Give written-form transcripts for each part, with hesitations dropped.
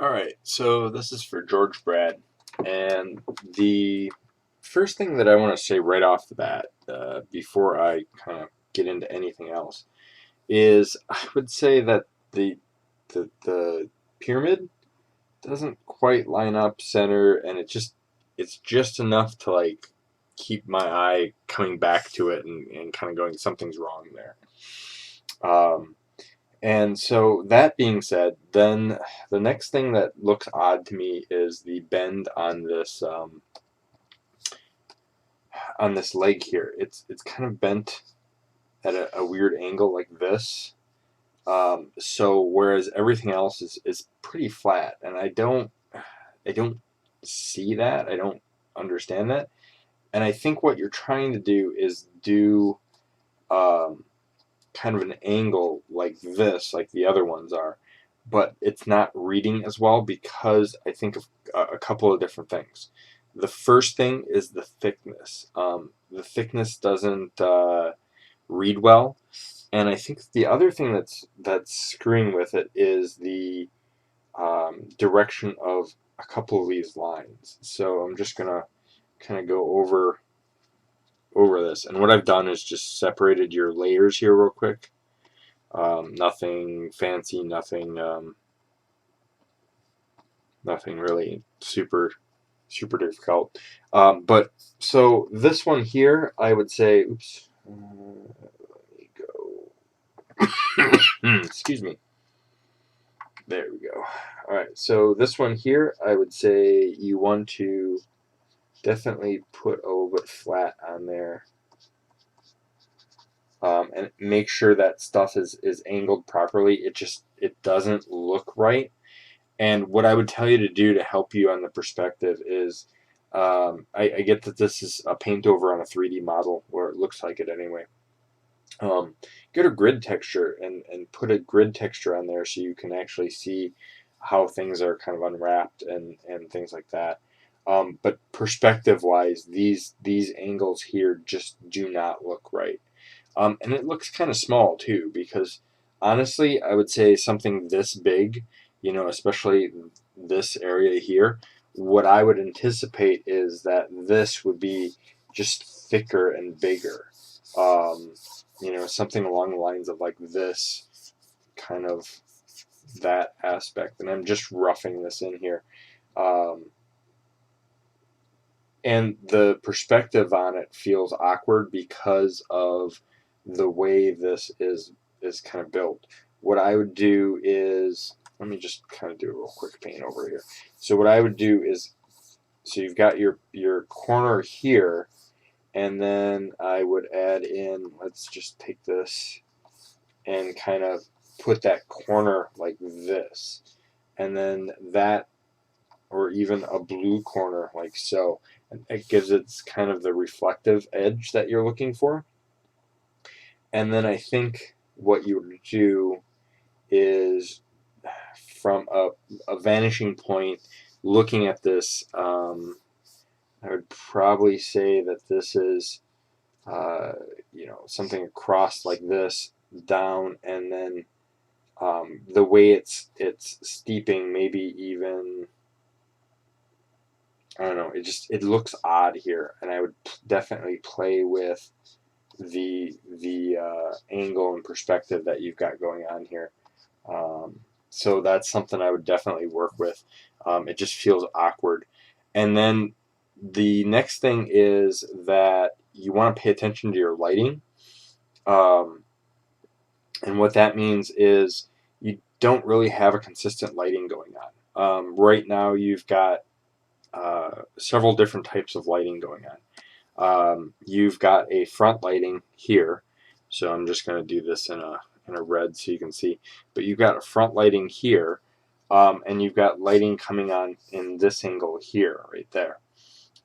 Alright, so this is for George Brad, and the first thing that I want to say right off the bat, before I kind of get into anything else, is I would say that the pyramid doesn't quite line up center, and it's just enough to like keep my eye coming back to it and kind of going something's wrong there. Um, And so that being said, then the next thing that looks odd to me is the bend on this leg here. It's kind of bent at a weird angle like this. So whereas everything else is pretty flat, and I don't see that. I don't understand that. And I think what you're trying to do is do um, kind of an angle like this, like the other ones are, but it's not reading as well because I think of a couple of different things. The first thing is the thickness. The thickness doesn't read well, and I think the other thing that's screwing with it is the direction of a couple of these lines. So I'm just gonna kind of go over this, and what I've done is just separated your layers here real quick. Nothing fancy, nothing really super difficult. But so this one here, I would say, oops, let me go. Excuse me. There we go. All right, so this one here, I would say you want to definitely put a little bit flat on there. And make sure that stuff is angled properly. It doesn't look right. And what I would tell you to do to help you on the perspective is, I get that this is a paint over on a 3D model, or it looks like it anyway. Get a grid texture and put a grid texture on there so you can actually see how things are kind of unwrapped and things like that. But perspective wise, these angles here just do not look right. And it looks kind of small too, because honestly, I would say something this big, especially this area here, what I would anticipate is that this would be just thicker and bigger. Um, something along the lines of like this, kind of that aspect. And I'm just roughing this in here. Um, and the perspective on it feels awkward because of the way this is kind of built. What I would do is, let me just kind of do a real quick paint over here. So what I would do is, so you've got your corner here, and then I would add in, let's just take this and kind of put that corner like this, and then that, or even a blue corner like so. And it gives it kind of the reflective edge that you're looking for. And then I think what you would do is, from a vanishing point, looking at this, I would probably say that this is, something across like this, down, and then the way it's steeping, maybe even, I don't know. It looks odd here, and I would definitely play with the angle and perspective that you've got going on here. So that's something I would definitely work with. It just feels awkward. And then the next thing is that you want to pay attention to your lighting. Um, and what that means is you don't really have a consistent lighting going on. Right now, you've got several different types of lighting going on. You've got a front lighting here, so I'm just going to do this in a red so you can see. But you've got a front lighting here, and you've got lighting coming on in this angle here, right there.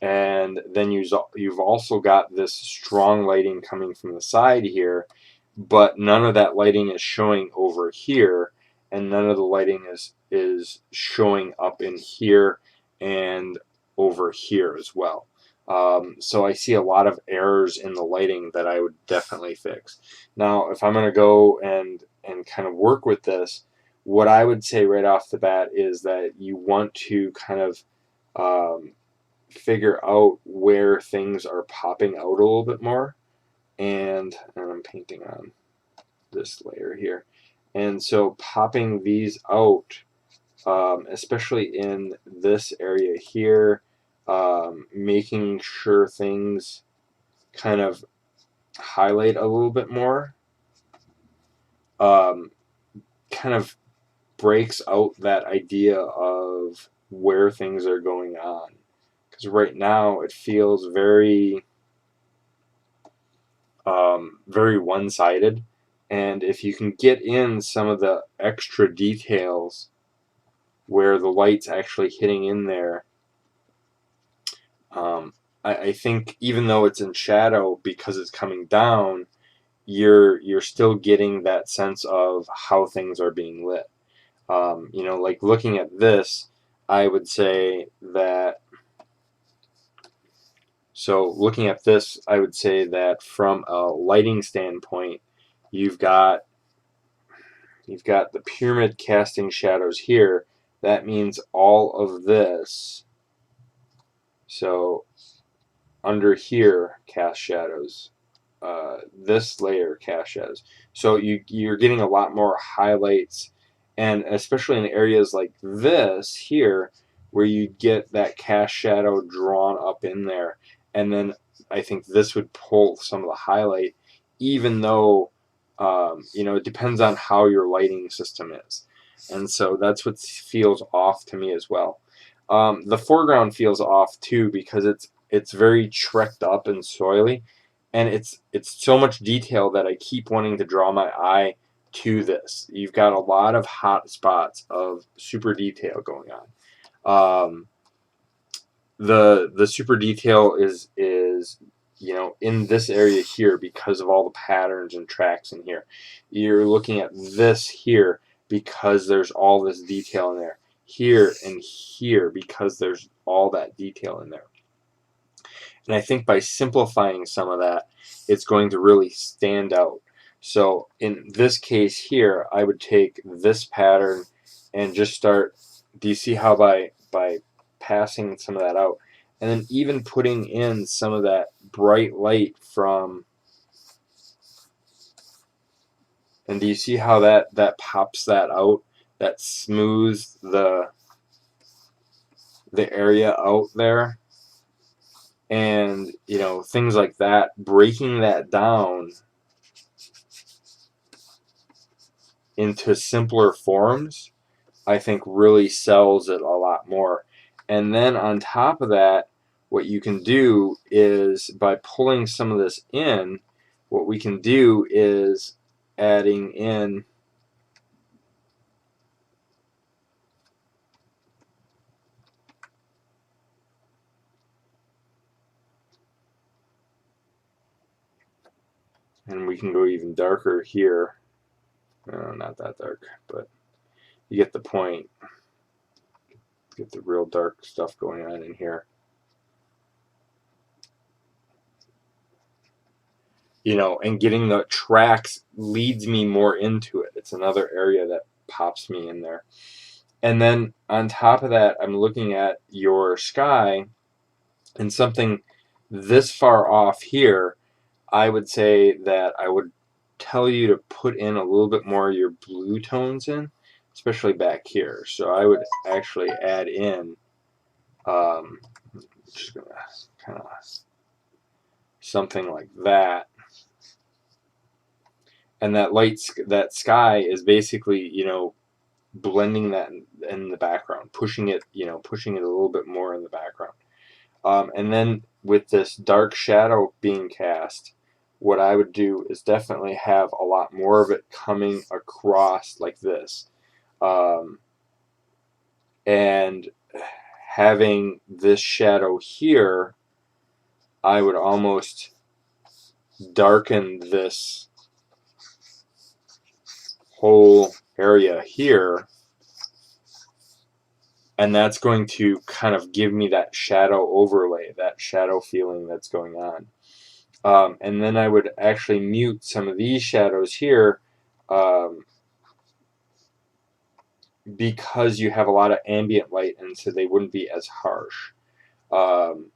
And then you've also got this strong lighting coming from the side here, but none of that lighting is showing over here, and none of the lighting is showing up in here and over here as well. So I see a lot of errors in the lighting that I would definitely fix. Now, if I'm going to go and kind of work with this, what I would say right off the bat is that you want to kind of figure out where things are popping out a little bit more. And I'm painting on this layer here. And so popping these out, especially in this area here, making sure things kind of highlight a little bit more, kind of breaks out that idea of where things are going on. Because right now it feels very, very one-sided. And if you can get in some of the extra details where the light's actually hitting in there, I think even though it's in shadow because it's coming down, you're still getting that sense of how things are being lit. You know, like looking at this, I would say that. So looking at this, I would say that from a lighting standpoint, you've got the pyramid casting shadows here. That means all of this. So under here cast shadows. This layer cast shadows. So you're getting a lot more highlights, and especially in areas like this here, where you get that cast shadow drawn up in there, and then I think this would pull some of the highlight, even though you know, it depends on how your lighting system is, and so that's what feels off to me as well. The foreground feels off too because it's very trekked up and soily, and it's so much detail that I keep wanting to draw my eye to this. You've got a lot of hot spots of super detail going on. The super detail is you know, in this area here because of all the patterns and tracks in here. You're looking at this here because there's all this detail in there. Here and here because there's all that detail in there. And I think by simplifying some of that, it's going to really stand out. So in this case here, I would take this pattern and just start, do you see how by passing some of that out, and then even putting in some of that bright light from, and do you see how that pops that out, that smooths the area out there? And you know, things like that, breaking that down into simpler forms, I think really sells it a lot more. And then on top of that, what you can do is by pulling some of this in, what we can do is adding in and we can go even darker here. Not that dark, but you get the point. Get the real dark stuff going on in here. You know, and getting the tracks leads me more into it. It's another area that pops me in there. And then on top of that, I'm looking at your sky, and something this far off here, I would say that I would tell you to put in a little bit more of your blue tones in, especially back here. So I would actually add in, just gonna kind of something like that. And that that sky is basically, you know, blending that in the background, pushing it, you know, pushing it a little bit more in the background. And then with this dark shadow being cast, what I would do is definitely have a lot more of it coming across like this. And having this shadow here, I would almost darken this whole area here, and that's going to kind of give me that shadow overlay, that shadow feeling that's going on. And then I would actually mute some of these shadows here, because you have a lot of ambient light, and so they wouldn't be as harsh. Um,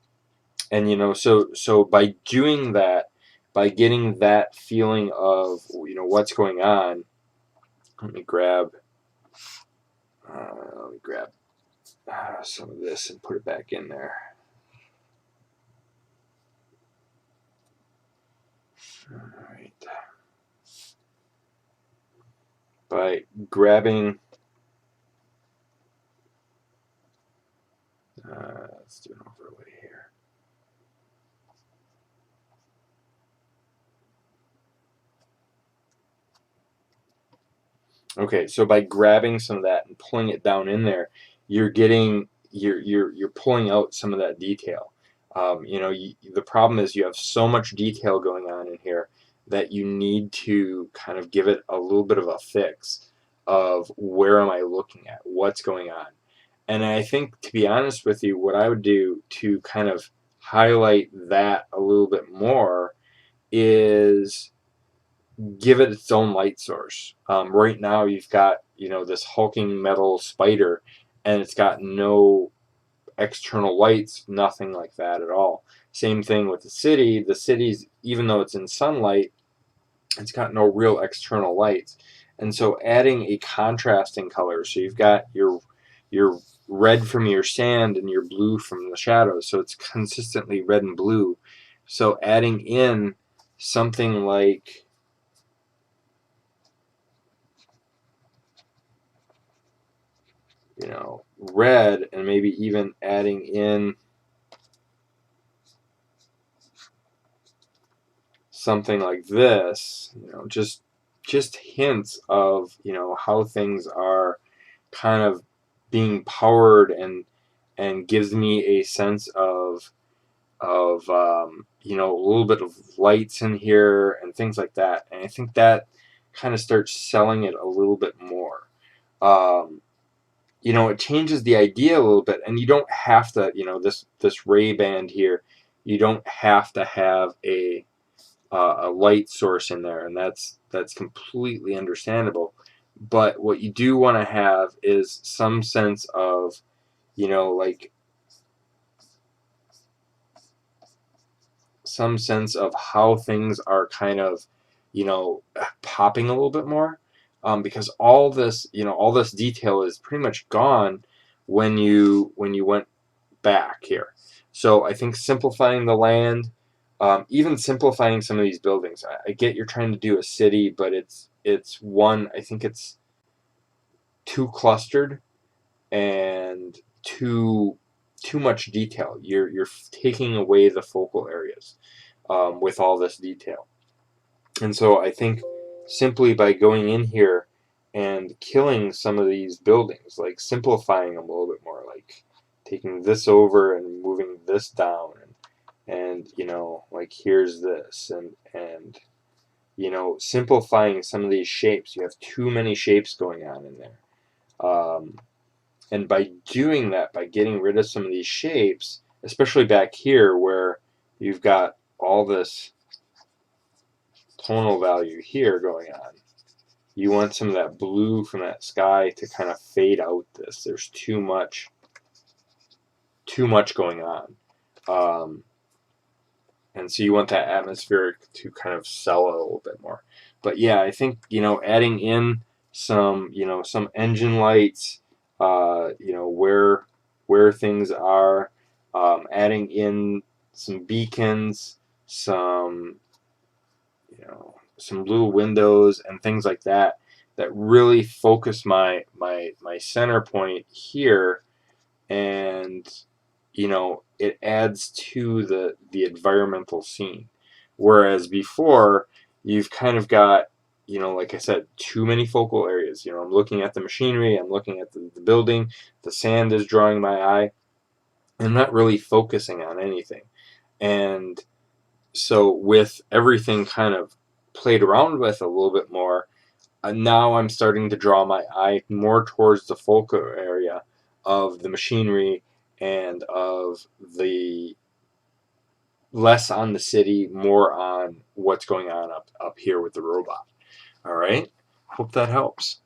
and so by doing that, by getting that feeling of what's going on, let me grab some of this and put it back in there. All right. By grabbing, let's do an overlay here. Okay, so by grabbing some of that and pulling it down in there, you're pulling out some of that detail. The problem is you have so much detail going on in here that you need to kind of give it a little bit of a fix of where am I looking at, what's going on. And I think, to be honest with you, what I would do to kind of highlight that a little bit more is give it its own light source. Right now, you've got this hulking metal spider, and it's got no external lights, nothing like that at all. Same thing with the city. The city's, even though it's in sunlight, it's got no real external lights. And so adding a contrasting color, so you've got your red from your sand and your blue from the shadows, so it's consistently red and blue. So adding in something like red, and maybe even adding in something like this, just hints of how things are kind of being powered, and gives me a sense of a little bit of lights in here and things like that. And I think that kind of starts selling it a little bit more. It changes the idea a little bit, and you don't have to, this ray band here, you don't have to have a light source in there, and that's completely understandable. But what you do want to have is some sense of, like some sense of how things are kind of, popping a little bit more, because all this detail is pretty much gone when you went back here. So I think simplifying the land, even simplifying some of these buildings. I get you're trying to do a city, but I think it's too clustered and too much detail. You're taking away the focal areas with all this detail. And so I think simply by going in here and killing some of these buildings, like simplifying them a little bit more, like taking this over and moving this down, and like here's this, and simplifying some of these shapes. You have too many shapes going on in there. And by doing that, by getting rid of some of these shapes, especially back here where you've got all this tonal value here going on, you want some of that blue from that sky to kind of fade out this. There's too much going on. And so you want that atmospheric to kind of sell it a little bit more. But yeah, I think adding in some engine lights, where things are, adding in some beacons, some little windows and things like that, that really focus my center point here, and it adds to the environmental scene. Whereas before, you've kind of got, like I said, too many focal areas. I'm looking at the machinery, I'm looking at the building, the sand is drawing my eye. I'm not really focusing on anything. And so with everything kind of played around with a little bit more, now I'm starting to draw my eye more towards the focal area of the machinery, and of the less on the city, more on what's going on up here with the robot. All right, hope that helps.